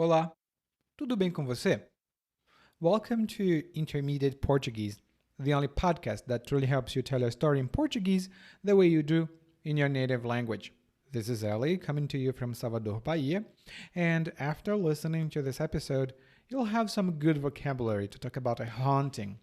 Olá, tudo bem com você? Welcome to Intermediate Portuguese, the only podcast that truly helps you tell your story in Portuguese the way you do in your native language. This is Ellie coming to you from Salvador, Bahia, and after listening to this episode, you'll have some good vocabulary to talk about a haunting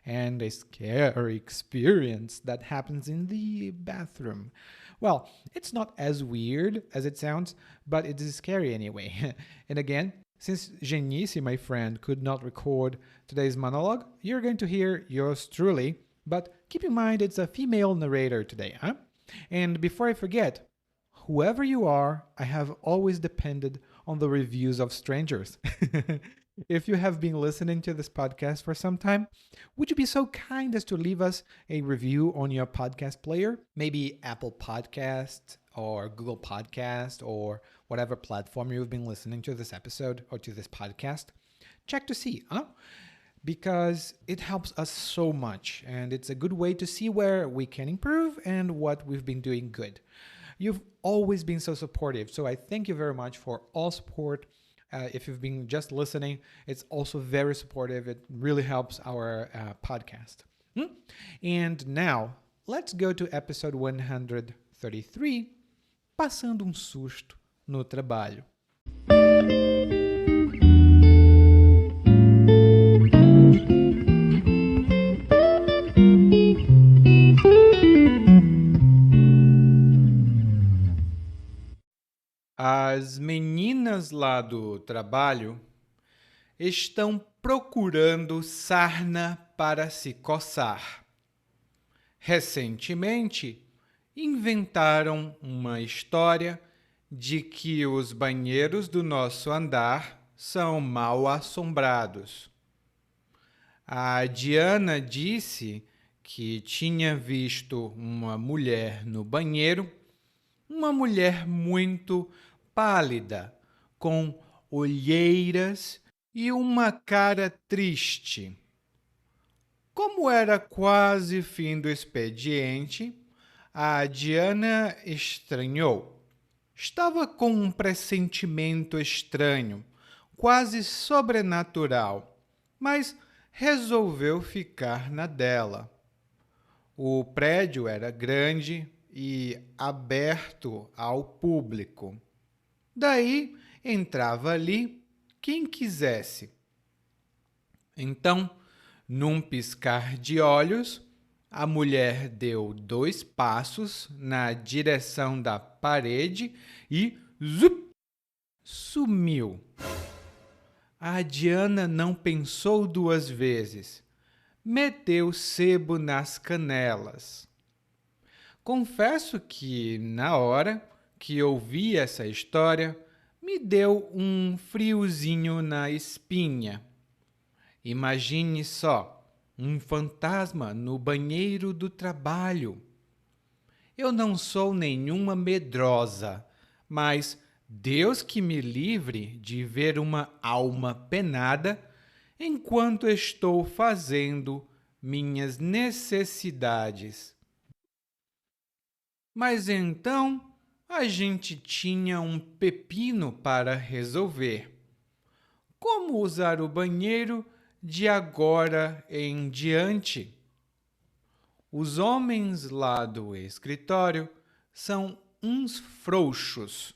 and a scary experience that happens in the bathroom. Well, it's not as weird as it sounds, but it is scary anyway. And again, since Genice, my friend, could not record today's monologue, you're going to hear yours truly, but keep in mind it's a female narrator today, huh? And before I forget, whoever you are, I have always depended on the reviews of strangers. If you have been listening to this podcast for some time, would you be so kind as to leave us a review on your podcast player? Maybe Apple Podcast or Google Podcast or whatever platform you've been listening to this episode or to this podcast. Check to see, huh? Because it helps us so much and it's a good way to see where we can improve and what we've been doing good. You've always been so supportive, so I thank you very much for all support. If you've been just listening, it's also very supportive. It really helps our podcast. And now, let's go to episode 133, Passando Susto no Trabalho. As meninas lá do trabalho estão procurando sarna para se coçar. Recentemente, inventaram uma história de que os banheiros do nosso andar são mal assombrados. A Diana disse que tinha visto uma mulher no banheiro, uma mulher muito pálida, com olheiras e uma cara triste. Como era quase fim do expediente, a Diana estranhou. Estava com um pressentimento estranho, quase sobrenatural, mas resolveu ficar na dela. O prédio era grande e aberto ao público. Daí entrava ali quem quisesse. Então, num piscar de olhos, a mulher deu 2 passos na direção da parede e zup, sumiu. A Diana não pensou 2 vezes. Meteu sebo nas canelas. Confesso que, na hora que ouvi essa história, me deu um friozinho na espinha. Imagine só, um fantasma no banheiro do trabalho. Eu não sou nenhuma medrosa, mas Deus que me livre de ver uma alma penada enquanto estou fazendo minhas necessidades. Mas então a gente tinha um pepino para resolver. Como usar o banheiro de agora em diante? Os homens lá do escritório são uns frouxos.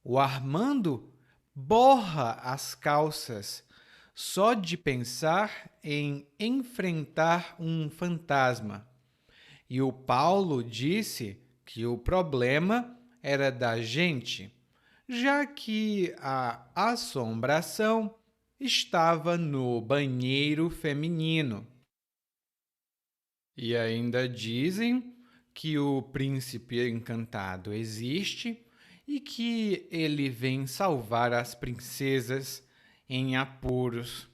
O Armando borra as calças só de pensar em enfrentar um fantasma. E o Paulo disse que o problema era da gente, já que a assombração estava no banheiro feminino. E ainda dizem que o príncipe encantado existe e que ele vem salvar as princesas em apuros.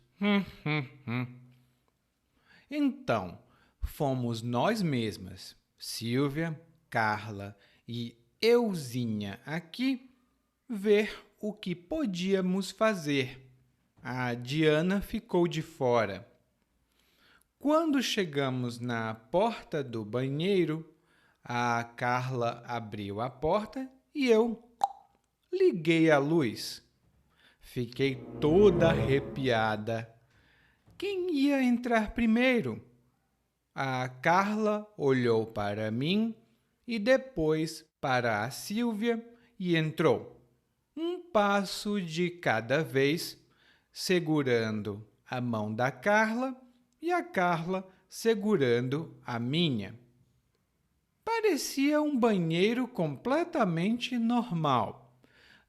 Então, fomos nós mesmas, Silvia, Carla e Euzinha aqui, ver o que podíamos fazer. A Diana ficou de fora. Quando chegamos na porta do banheiro, a Carla abriu a porta e eu liguei a luz. Fiquei toda arrepiada. Quem ia entrar primeiro? A Carla olhou para mim e depois para a Silvia e entrou. Um passo de cada vez, segurando a mão da Carla e a Carla segurando a minha. Parecia um banheiro completamente normal.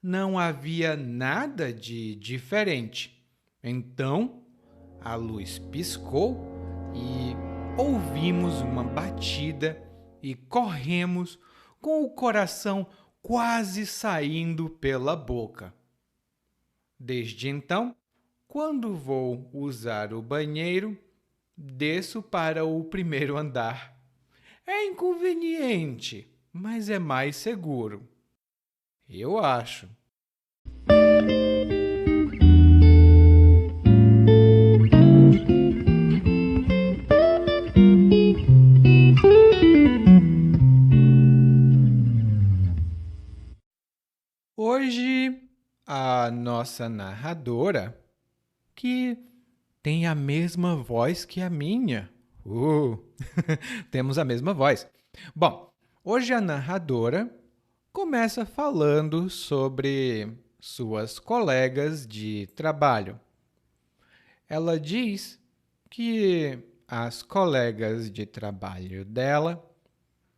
Não havia nada de diferente. Então, a luz piscou e ouvimos uma batida e corremos com o coração quase saindo pela boca. Desde então, quando vou usar o banheiro, desço para o primeiro andar. É inconveniente, mas é mais seguro. Eu acho. Hoje, a nossa narradora, que tem a mesma voz que a minha. Temos a mesma voz. Bom, hoje a narradora começa falando sobre suas colegas de trabalho. Ela diz que as colegas de trabalho dela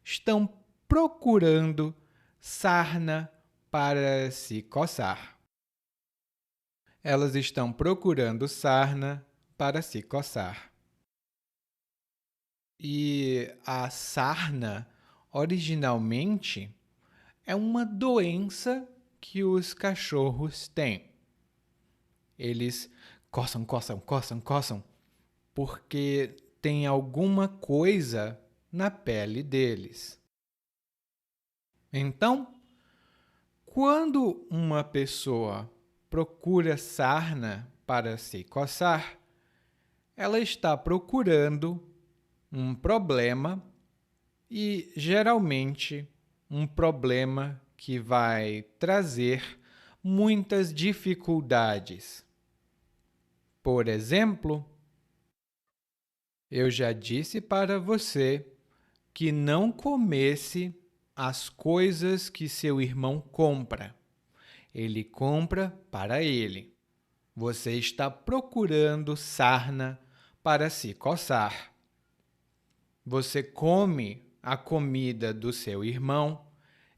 estão procurando sarna para se coçar. Elas estão procurando sarna para se coçar. E a sarna, originalmente, é uma doença que os cachorros têm. Eles coçam, coçam, coçam, coçam, porque tem alguma coisa na pele deles. Então, quando uma pessoa procura sarna para se coçar, ela está procurando um problema e, geralmente, um problema que vai trazer muitas dificuldades. Por exemplo, eu já disse para você que não comesse as coisas que seu irmão compra. Ele compra para ele. Você está procurando sarna para se coçar. Você come a comida do seu irmão,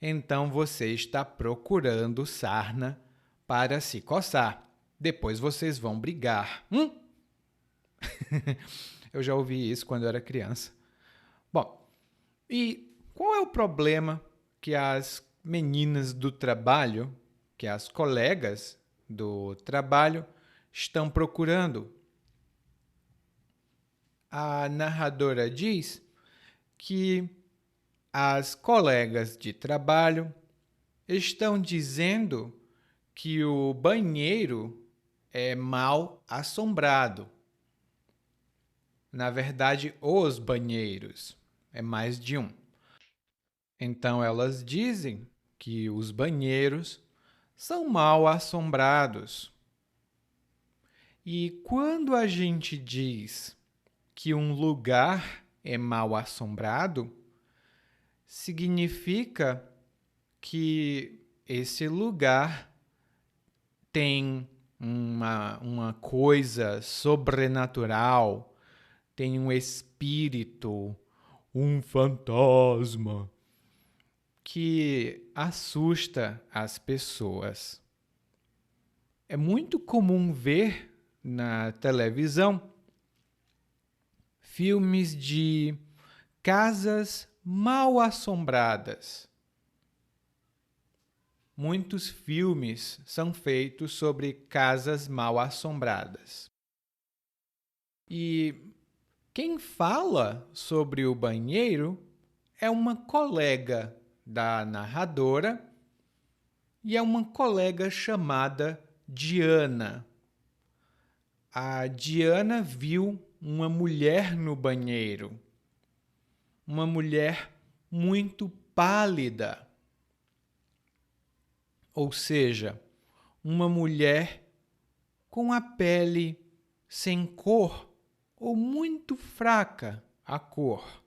então você está procurando sarna para se coçar. Depois vocês vão brigar. Eu já ouvi isso quando eu era criança. Bom, e qual é o problema que as meninas do trabalho, que as colegas do trabalho estão procurando? A narradora diz que as colegas de trabalho estão dizendo que o banheiro é mal assombrado. Na verdade, os banheiros. É mais de um. Então, elas dizem que os banheiros são mal assombrados. E quando a gente diz que um lugar é mal assombrado, significa que esse lugar tem uma coisa sobrenatural, tem um espírito, um fantasma que assusta as pessoas. É muito comum ver na televisão filmes de casas mal assombradas. Muitos filmes são feitos sobre casas mal assombradas. E quem fala sobre o banheiro é uma colega da narradora e é uma colega chamada Diana. A Diana viu uma mulher no banheiro, uma mulher muito pálida, ou seja, uma mulher com a pele sem cor ou muito fraca a cor.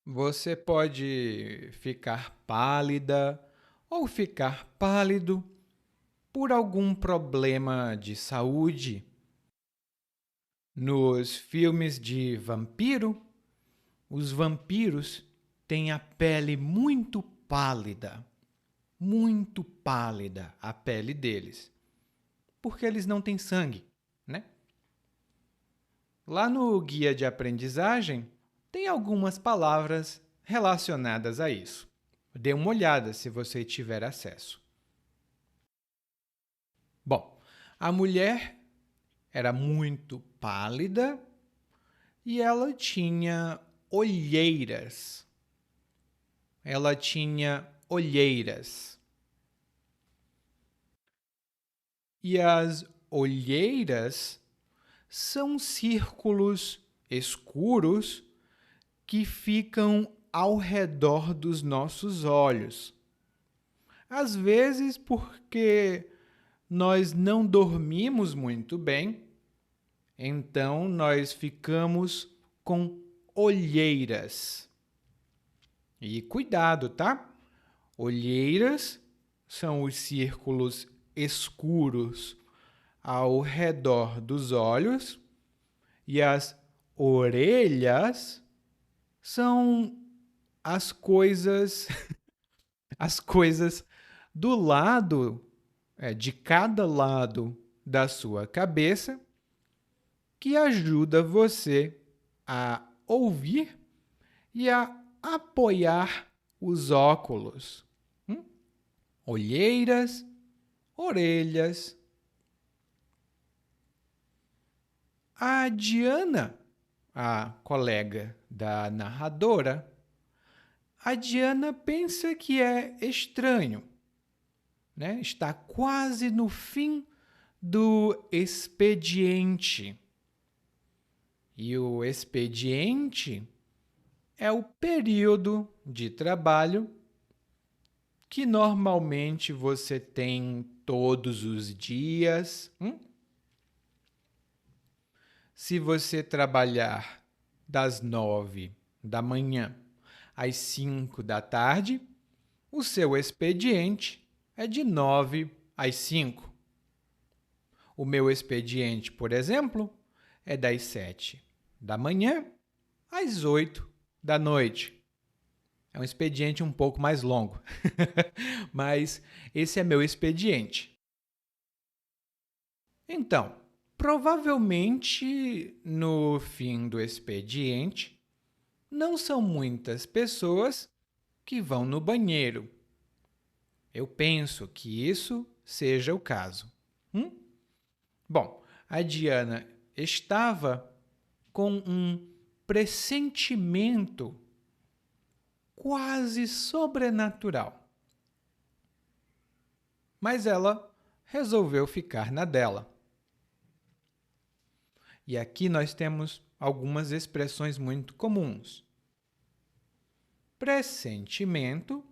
Você pode ficar pálida ou ficar pálido por algum problema de saúde. Nos filmes de vampiro, os vampiros têm a pele muito pálida a pele deles, porque eles não têm sangue, né? Lá no guia de aprendizagem, tem algumas palavras relacionadas a isso. Dê uma olhada se você tiver acesso. Bom, a mulher era muito pálida e ela tinha olheiras. Ela tinha olheiras. E as olheiras são círculos escuros que ficam ao redor dos nossos olhos. Às vezes porque nós não dormimos muito bem, então nós ficamos com olheiras. E cuidado, tá? Olheiras são os círculos escuros ao redor dos olhos e as orelhas são as coisas do lado, de cada lado da sua cabeça, que ajuda você a ouvir e a apoiar os óculos. Olheiras, orelhas. A Diana, a colega da narradora, a Diana pensa que é estranho, né? Está quase no fim do expediente. E o expediente é o período de trabalho que normalmente você tem todos os dias. Se você trabalhar das 9 da manhã às 5 da tarde, o seu expediente é de 9 às 5. O meu expediente, por exemplo, é das 7 da manhã às 8 da noite. É um expediente um pouco mais longo, mas esse é meu expediente. Então, provavelmente, no fim do expediente, não são muitas pessoas que vão no banheiro. Eu penso que isso seja o caso. Bom, a Diana estava com um pressentimento quase sobrenatural. Mas ela resolveu ficar na dela. E aqui nós temos algumas expressões muito comuns. Pressentimento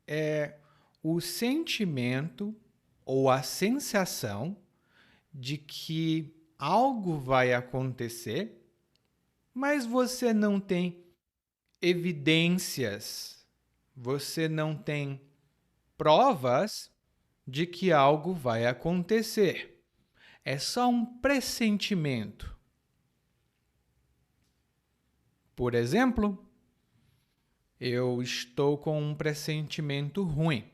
é o sentimento ou a sensação de que algo vai acontecer, mas você não tem evidências, você não tem provas de que algo vai acontecer. É só um pressentimento. Por exemplo, eu estou com um pressentimento ruim.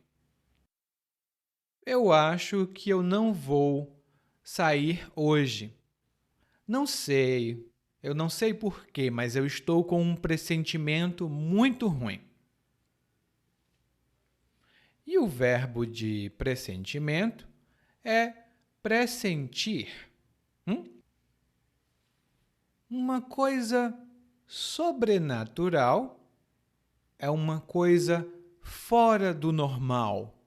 Eu acho que eu não vou sair hoje. Eu não sei por quê, mas eu estou com um pressentimento muito ruim. E o verbo de pressentimento é pressentir. Uma coisa sobrenatural é uma coisa fora do normal.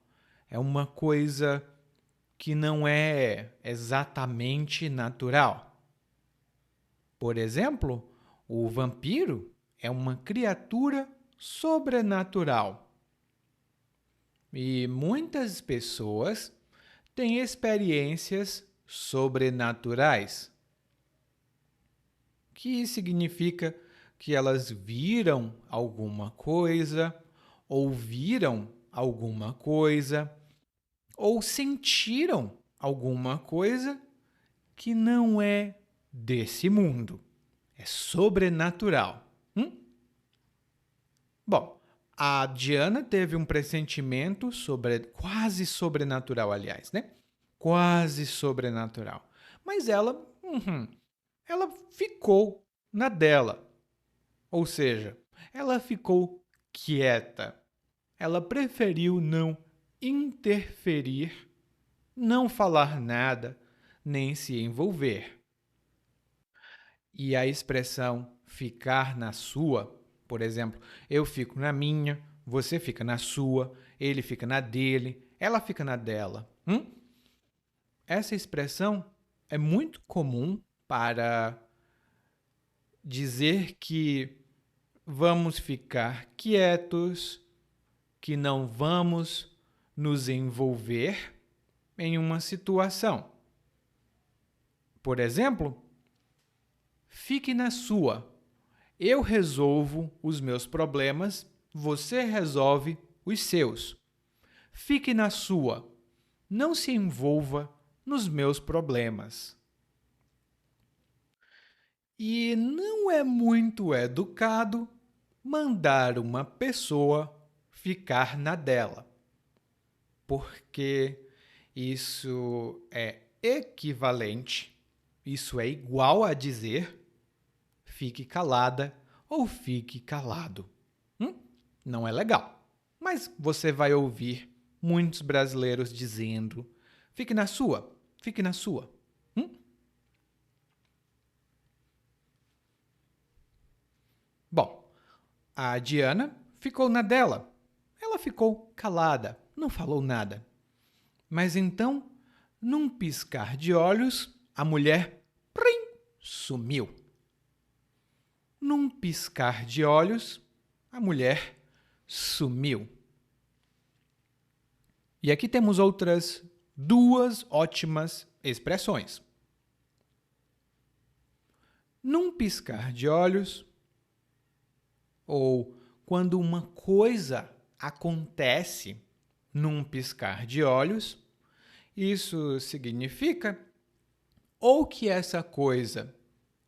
É uma coisa que não é exatamente natural. Por exemplo, o vampiro é uma criatura sobrenatural. E muitas pessoas têm experiências sobrenaturais, que significa que elas viram alguma coisa, ouviram alguma coisa, ou sentiram alguma coisa que não é desse mundo. É sobrenatural. Bom, a Diana teve um pressentimento quase sobrenatural, aliás, né? Quase sobrenatural. Mas ela ficou na dela. Ou seja, ela ficou quieta. Ela preferiu não interferir, não falar nada, nem se envolver. E a expressão ficar na sua, por exemplo, eu fico na minha, você fica na sua, ele fica na dele, ela fica na dela. Essa expressão é muito comum para dizer que vamos ficar quietos, que não vamos nos envolver em uma situação. Por exemplo, fique na sua. Eu resolvo os meus problemas, você resolve os seus. Fique na sua. Não se envolva nos meus problemas. E não é muito educado mandar uma pessoa ficar na dela, porque isso é equivalente, isso é igual a dizer fique calada ou fique calado. Não é legal, mas você vai ouvir muitos brasileiros dizendo fique na sua, fique na sua. Bom, a Diana ficou na dela. Ela ficou calada, não falou nada. Mas então, num piscar de olhos, a mulher sumiu. Num piscar de olhos, a mulher sumiu. E aqui temos outras duas ótimas expressões. Num piscar de olhos, ou quando uma coisa acontece num piscar de olhos, isso significa ou que essa coisa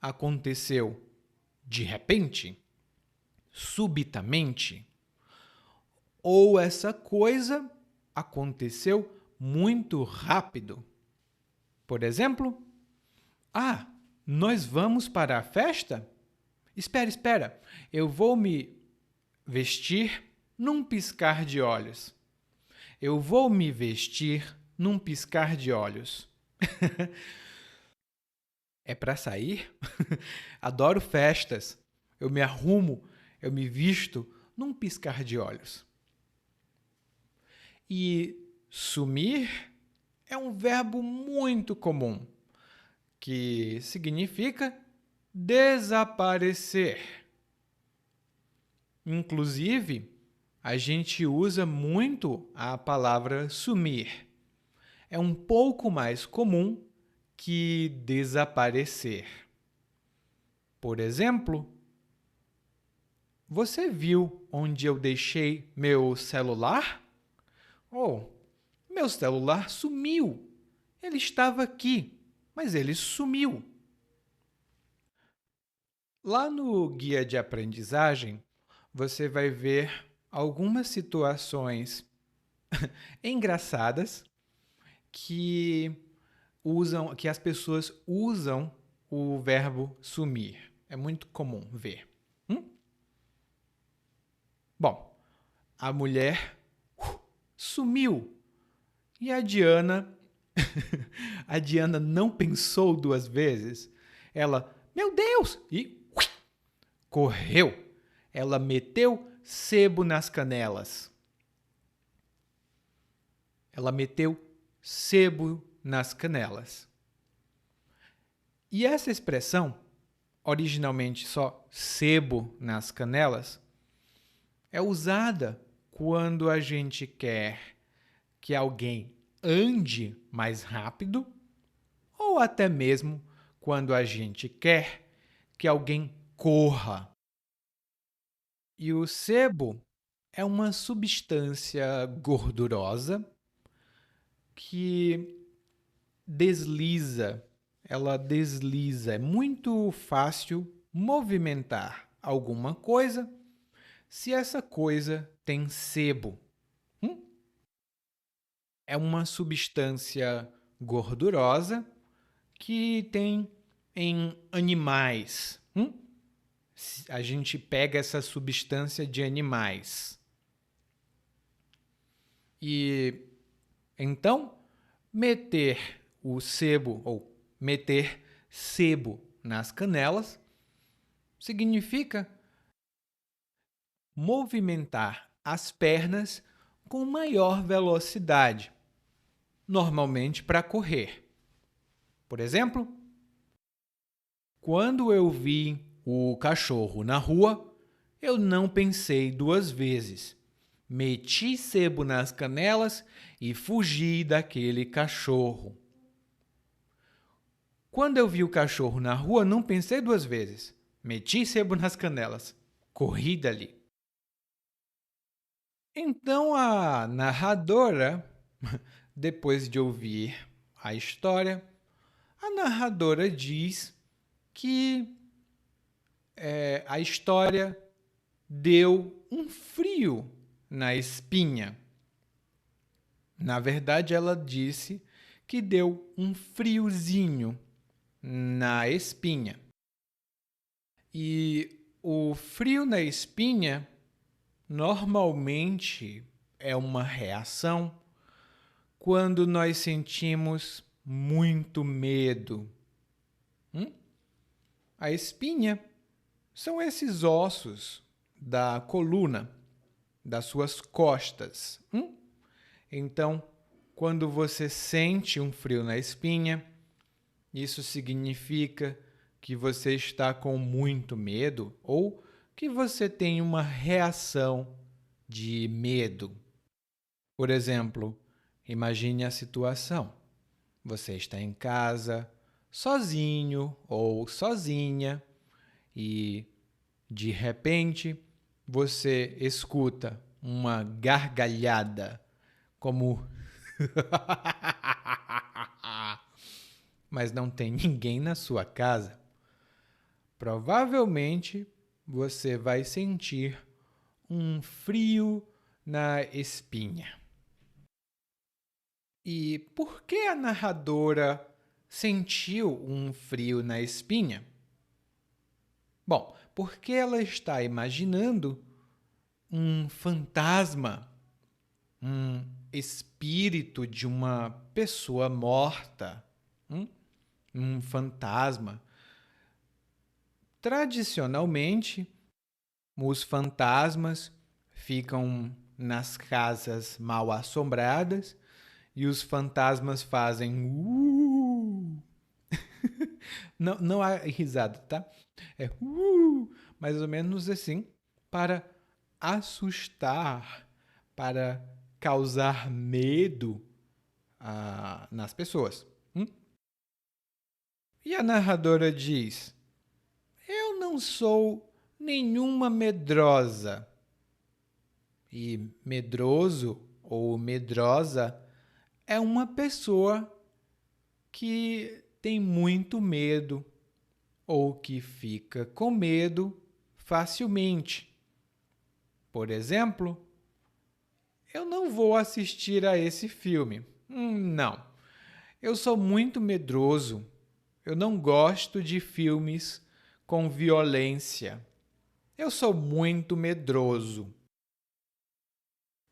aconteceu de repente, subitamente, ou essa coisa aconteceu muito rápido. Por exemplo, nós vamos para a festa? Espera, eu vou me vestir num piscar de olhos. Eu vou me vestir num piscar de olhos. É para sair? Adoro festas. Eu me arrumo, eu me visto num piscar de olhos. E sumir é um verbo muito comum, que significa desaparecer. Inclusive, a gente usa muito a palavra sumir. É um pouco mais comum que desaparecer. Por exemplo, você viu onde eu deixei meu celular? Meu celular sumiu. Ele estava aqui, mas ele sumiu. Lá no guia de aprendizagem, você vai ver algumas situações engraçadas que as pessoas usam o verbo sumir. É muito comum ver. Bom, a mulher sumiu. E a Diana, a Diana não pensou duas vezes. Ela, meu Deus! E correu. Ela meteu sebo nas canelas. Ela meteu sebo nas canelas. E essa expressão, originalmente só sebo nas canelas, é usada quando a gente quer que alguém ande mais rápido ou até mesmo quando a gente quer que alguém corra. E o sebo é uma substância gordurosa que desliza. Ela desliza. É muito fácil movimentar alguma coisa se essa coisa tem sebo. É uma substância gordurosa que tem em animais. A gente pega essa substância de animais. E então, meter o sebo ou meter sebo nas canelas significa movimentar as pernas com maior velocidade, normalmente para correr. Por exemplo, quando eu vi o cachorro na rua, eu não pensei duas vezes. Meti sebo nas canelas e fugi daquele cachorro. Quando eu vi o cachorro na rua, não pensei duas vezes. Meti sebo nas canelas. Corri dali. Então a narradora, depois de ouvir a história, a narradora diz que a história deu um frio na espinha. Na verdade, ela disse que deu um friozinho na espinha. E o frio na espinha normalmente é uma reação quando nós sentimos muito medo. A espinha são esses ossos da coluna, das suas costas. Então, quando você sente um frio na espinha, isso significa que você está com muito medo ou que você tem uma reação de medo. Por exemplo, imagine a situação. Você está em casa, sozinho ou sozinha, e de repente você escuta uma gargalhada, como mas não tem ninguém na sua casa. Provavelmente você vai sentir um frio na espinha. E por que a narradora sentiu um frio na espinha? Bom, porque ela está imaginando um fantasma, um espírito de uma pessoa morta, um fantasma. Tradicionalmente, os fantasmas ficam nas casas mal assombradas e os fantasmas fazem não há risada, tá? É mais ou menos assim, para assustar, para causar medo nas pessoas. E a narradora diz: eu não sou nenhuma medrosa. E medroso ou medrosa é uma pessoa que tem muito medo ou que fica com medo facilmente. Por exemplo, eu não vou assistir a esse filme. Não. Eu sou muito medroso. Eu não gosto de filmes com violência. Eu sou muito medroso.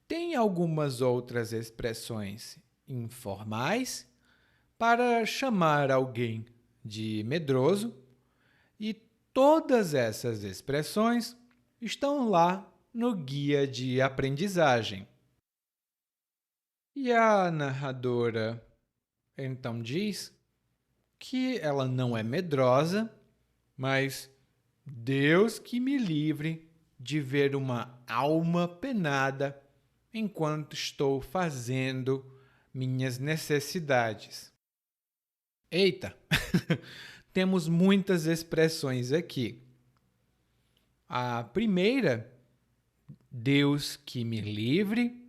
Tem algumas outras expressões informais para chamar alguém de medroso, e todas essas expressões estão lá no guia de aprendizagem. E a narradora então diz que ela não é medrosa, mas Deus que me livre de ver uma alma penada enquanto estou fazendo minhas necessidades. Eita! Temos muitas expressões aqui. A primeira, Deus que me livre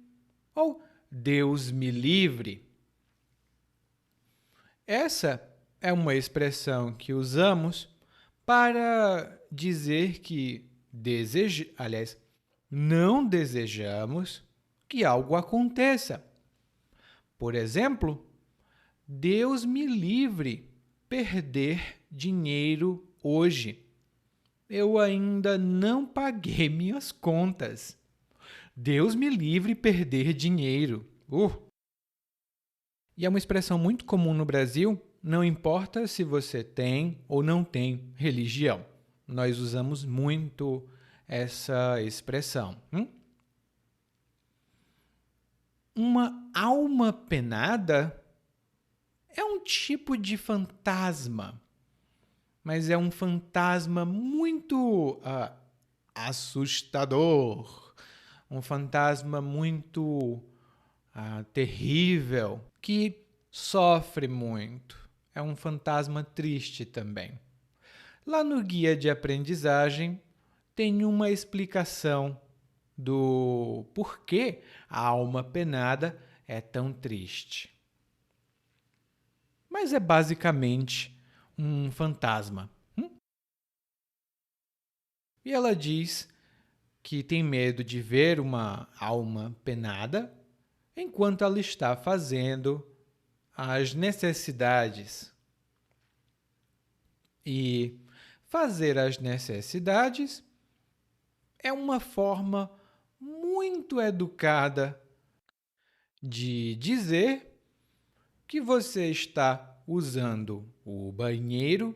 ou Deus me livre. Essa é uma expressão que usamos para dizer que não desejamos que algo aconteça. Por exemplo, Deus me livre perder dinheiro hoje. Eu ainda não paguei minhas contas. Deus me livre perder dinheiro. E é uma expressão muito comum no Brasil, não importa se você tem ou não tem religião. Nós usamos muito essa expressão. Uma alma penada é um tipo de fantasma, mas é um fantasma muito assustador, um fantasma muito terrível, que sofre muito. É um fantasma triste também. Lá no guia de aprendizagem tem uma explicação do porquê a alma penada é tão triste. Mas é basicamente um fantasma. E ela diz que tem medo de ver uma alma penada enquanto ela está fazendo as necessidades. E fazer as necessidades é uma forma muito educada de dizer que você está usando o banheiro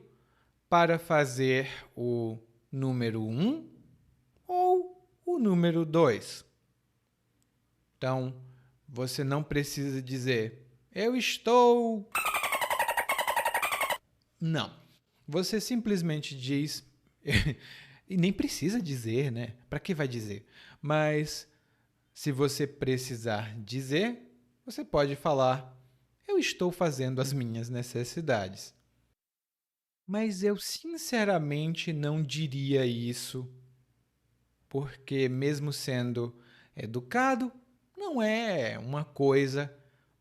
para fazer o número 1 ou o número 2. Então, você não precisa dizer, eu estou... Não. Você simplesmente diz, e nem precisa dizer, né? Para que vai dizer? Mas, se você precisar dizer, você pode falar, eu estou fazendo as minhas necessidades. Mas eu sinceramente não diria isso, porque mesmo sendo educado, não é uma coisa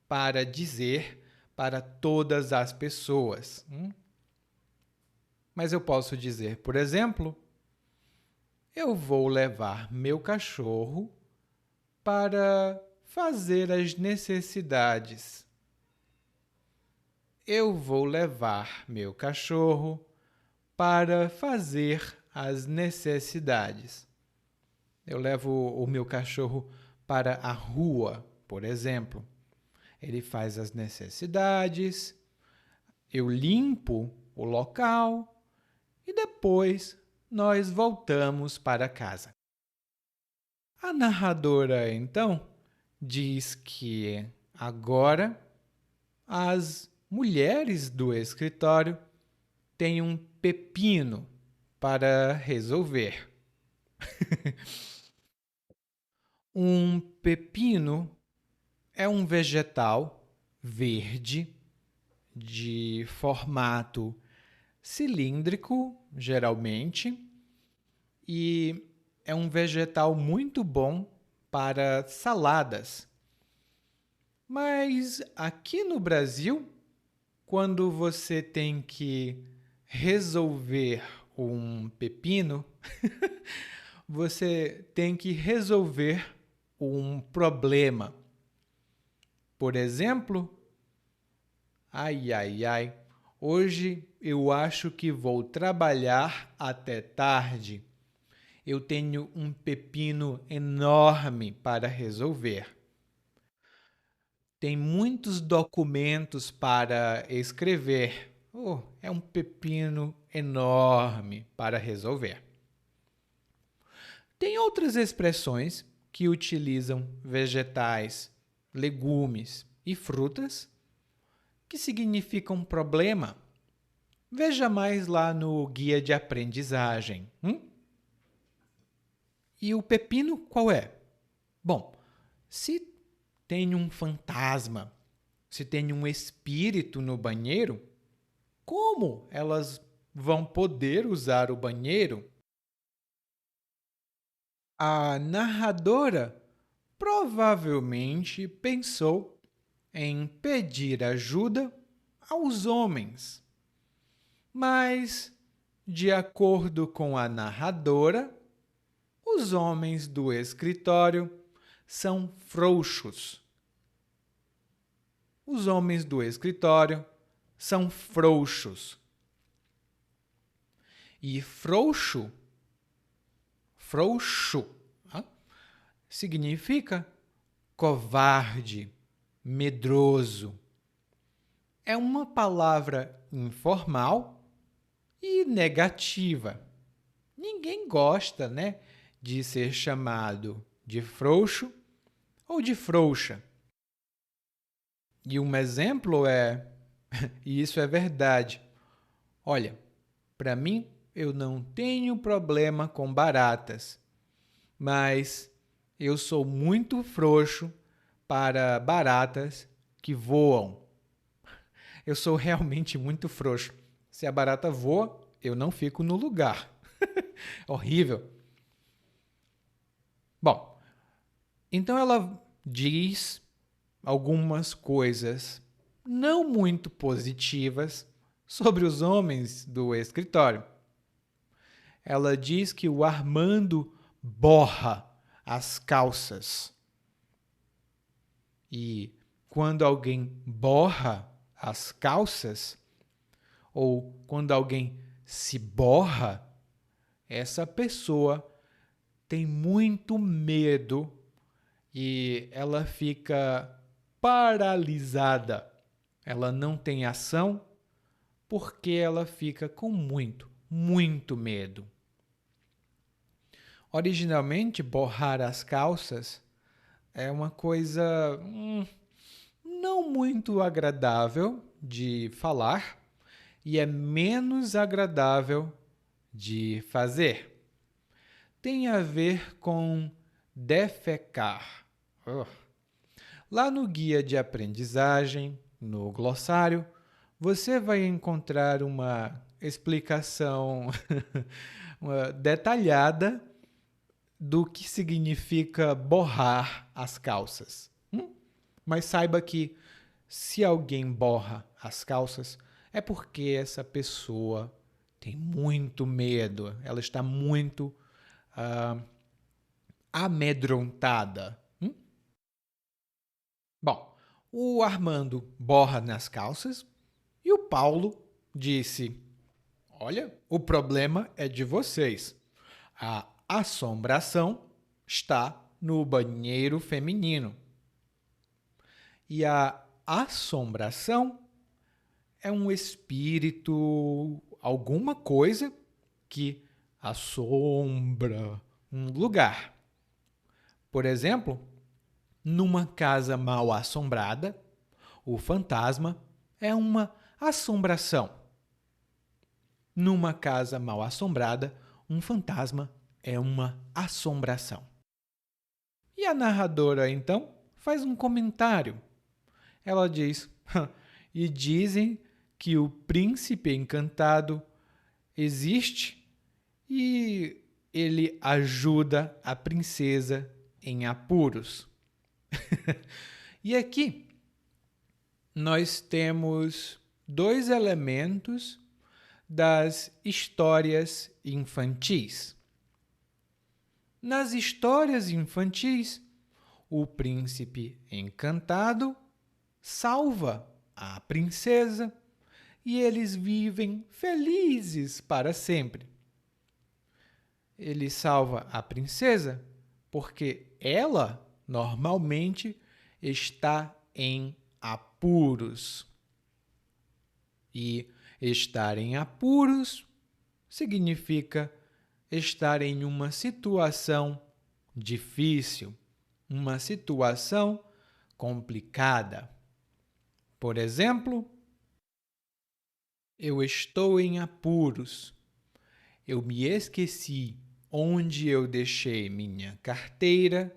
para dizer para todas as pessoas. Mas eu posso dizer, por exemplo, eu vou levar meu cachorro para fazer as necessidades. Eu vou levar meu cachorro para fazer as necessidades. Eu levo o meu cachorro para a rua, por exemplo. Ele faz as necessidades, eu limpo o local e depois nós voltamos para casa. A narradora, então, diz que agora as mulheres do escritório têm um pepino para resolver. Um pepino é um vegetal verde de formato cilíndrico, geralmente, e é um vegetal muito bom para saladas. Mas aqui no Brasil, quando você tem que resolver um pepino, você tem que resolver um problema. Por exemplo, hoje eu acho que vou trabalhar até tarde. Eu tenho um pepino enorme para resolver. Tem muitos documentos para escrever. É um pepino enorme para resolver. Tem outras expressões que utilizam vegetais, legumes e frutas que significam problema. Veja mais lá no guia de aprendizagem. E o pepino qual é? Bom, se tem um fantasma Se tem um espírito no banheiro, como elas vão poder usar o banheiro? A narradora provavelmente pensou em pedir ajuda aos homens, mas, de acordo com a narradora, os homens do escritório são frouxos. Os homens do escritório são frouxos. E frouxo, significa covarde, medroso. É uma palavra informal e negativa. Ninguém gosta, né, de ser chamado de frouxo ou de frouxa. E um exemplo é, e isso é verdade, olha, para mim eu não tenho problema com baratas, mas eu sou muito frouxo para baratas que voam. Eu sou realmente muito frouxo. Se a barata voa, eu não fico no lugar. Horrível. Bom, então ela diz algumas coisas não muito positivas sobre os homens do escritório. Ela diz que o Armando borra as calças. E quando alguém borra as calças, ou quando alguém se borra, essa pessoa tem muito medo e ela fica paralisada. Ela não tem ação porque ela fica com muito medo. Originalmente, borrar as calças é uma coisa não muito agradável de falar e é menos agradável de fazer. Tem a ver com defecar. Lá no guia de aprendizagem, no glossário, você vai encontrar uma explicação detalhada do que significa borrar as calças. Mas saiba que se alguém borra as calças, é porque essa pessoa tem muito medo, ela está muito amedrontada. Bom, o Armando borra nas calças e o Paulo disse: olha, o problema é de vocês. A assombração está no banheiro feminino. E a assombração é um espírito, alguma coisa que assombra um lugar. Por exemplo, numa casa mal assombrada, o fantasma é uma assombração. Numa casa mal assombrada, um fantasma é uma assombração. E a narradora, então, faz um comentário. Ela diz: e dizem que o príncipe encantado existe e ele ajuda a princesa em apuros. E aqui nós temos dois elementos das histórias infantis. Nas histórias infantis, o príncipe encantado salva a princesa e eles vivem felizes para sempre. Ele salva a princesa porque ela normalmente está em apuros. E estar em apuros significa estar em uma situação difícil, uma situação complicada. Por exemplo, eu estou em apuros. Eu me esqueci onde eu deixei minha carteira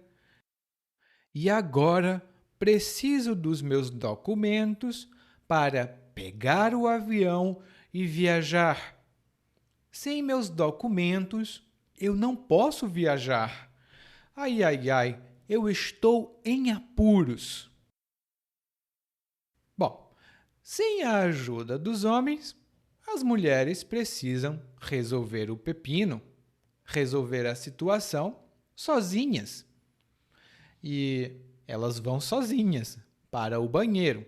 e agora preciso dos meus documentos para pegar o avião e viajar. Sem meus documentos, eu não posso viajar. Ai, ai, ai, eu estou em apuros. Bom, sem a ajuda dos homens, as mulheres precisam resolver o pepino, resolver a situação sozinhas. E elas vão sozinhas para o banheiro.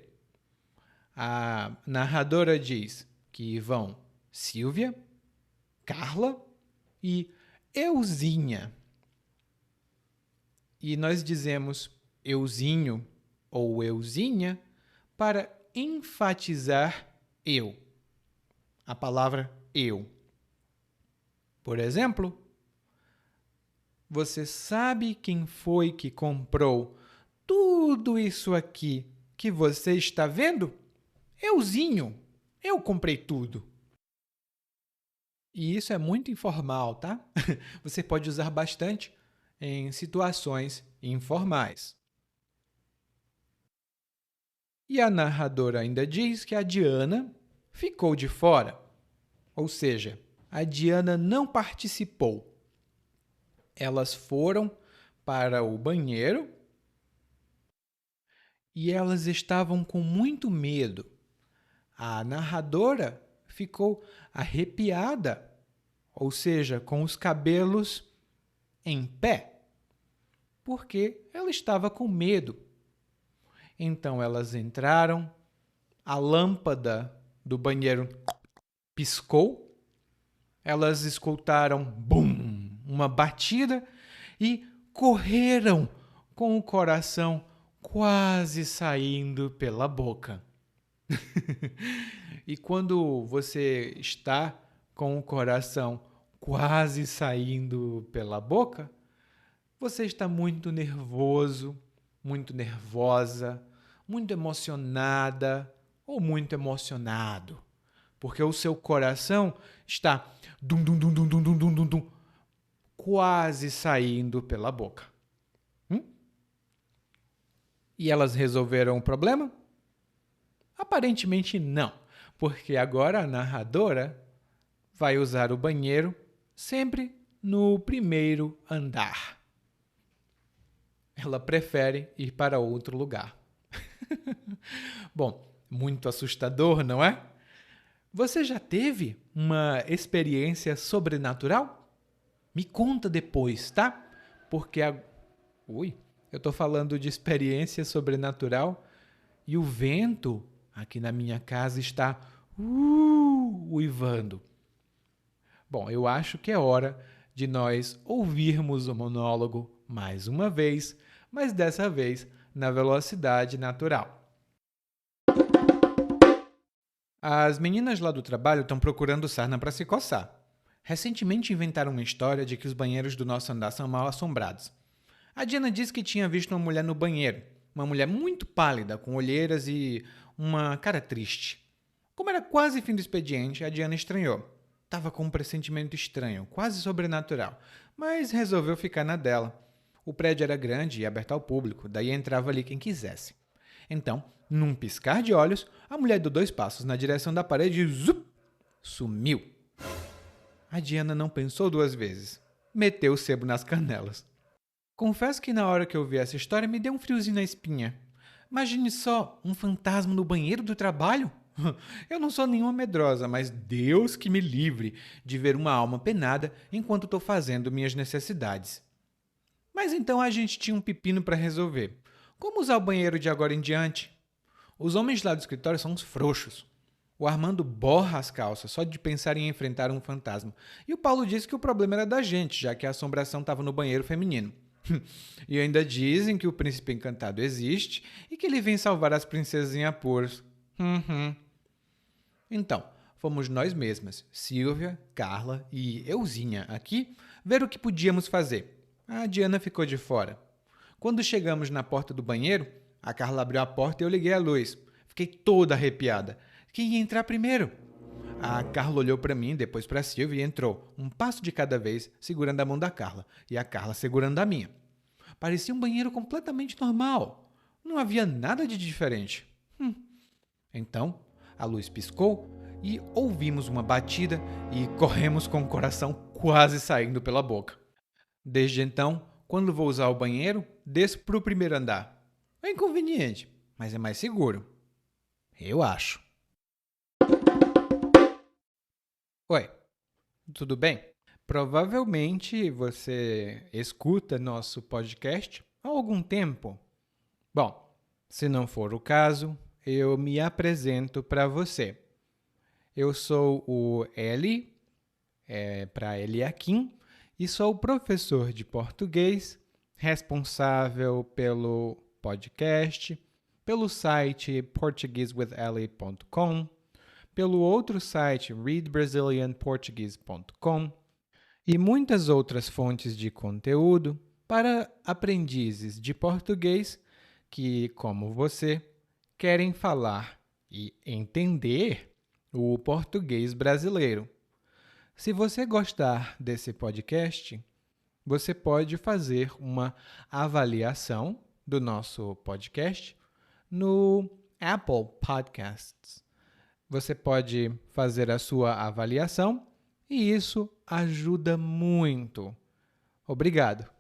A narradora diz que vão Silvia, Carla e Euzinha. E nós dizemos euzinho ou euzinha para enfatizar eu. A palavra eu. Por exemplo, você sabe quem foi que comprou tudo isso aqui que você está vendo? Euzinho. Eu comprei tudo. E isso é muito informal, tá? Você pode usar bastante em situações informais. E a narradora ainda diz que a Diana ficou de fora. Ou seja, a Diana não participou. Elas foram para o banheiro e elas estavam com muito medo. A narradora ficou arrepiada, ou seja, com os cabelos em pé, porque ela estava com medo. Então elas entraram, a lâmpada do banheiro piscou, elas escutaram bum, uma batida e correram com o coração quase saindo pela boca. E quando você está com o coração quase saindo pela boca, você está muito nervoso, muito nervosa, muito emocionada ou muito emocionado, porque o seu coração está dum dum dum dum dum dum dum dum, dum quase saindo pela boca. E elas resolveram o problema? Aparentemente não, porque agora a narradora vai usar o banheiro sempre no primeiro andar. Ela prefere ir para outro lugar. Bom, muito assustador, não é? Você já teve uma experiência sobrenatural? Me conta depois, tá? Porque eu estou falando de experiência sobrenatural e o vento aqui na minha casa está uivando. Bom, eu acho que é hora de nós ouvirmos o monólogo mais uma vez, mas dessa vez na velocidade natural. As meninas lá do trabalho estão procurando sarna para se coçar. Recentemente inventaram uma história de que os banheiros do nosso andar são mal assombrados. A Diana disse que tinha visto uma mulher no banheiro, uma mulher muito pálida, com olheiras e uma cara triste. Como era quase fim do expediente, a Diana estranhou. Estava com um pressentimento estranho, quase sobrenatural, mas resolveu ficar na dela. O prédio era grande e aberto ao público, daí entrava ali quem quisesse. Então, num piscar de olhos, a mulher deu 2 passos na direção da parede e zup, sumiu. A Diana não pensou 2 vezes. Meteu o sebo nas canelas. Confesso que na hora que eu vi essa história me deu um friozinho na espinha. Imagine só, um fantasma no banheiro do trabalho? Eu não sou nenhuma medrosa, mas Deus que me livre de ver uma alma penada enquanto estou fazendo minhas necessidades. Mas então a gente tinha um pepino para resolver. Como usar o banheiro de agora em diante? Os homens lá do escritório são uns frouxos. O Armando borra as calças só de pensar em enfrentar um fantasma. E o Paulo disse que o problema era da gente, já que a assombração estava no banheiro feminino. E ainda dizem que o príncipe encantado existe e que ele vem salvar as princesas em apuros. Então, fomos nós mesmas, Silvia, Carla e Euzinha aqui, ver o que podíamos fazer. A Diana ficou de fora. Quando chegamos na porta do banheiro, a Carla abriu a porta e eu liguei a luz. Fiquei toda arrepiada. Quem ia entrar primeiro? A Carla olhou para mim, depois para a Silvia e entrou, um passo de cada vez, segurando a mão da Carla, e a Carla segurando a minha. Parecia um banheiro completamente normal. Não havia nada de diferente. Então, a luz piscou e ouvimos uma batida e corremos com o coração quase saindo pela boca. Desde então, quando vou usar o banheiro, desço para o primeiro andar. É inconveniente, mas é mais seguro. Eu acho. Oi, tudo bem? Provavelmente você escuta nosso podcast há algum tempo. Bom, se não for o caso, eu me apresento para você. Eu sou o Eli, para Eliakim, e sou professor de português, responsável pelo podcast, pelo site portuguesewitheli.com, pelo outro site readbrazilianportuguese.com e muitas outras fontes de conteúdo para aprendizes de português que, como você, querem falar e entender o português brasileiro. Se você gostar desse podcast, você pode fazer uma avaliação do nosso podcast no Apple Podcasts. Você pode fazer a sua avaliação e isso ajuda muito. Obrigado.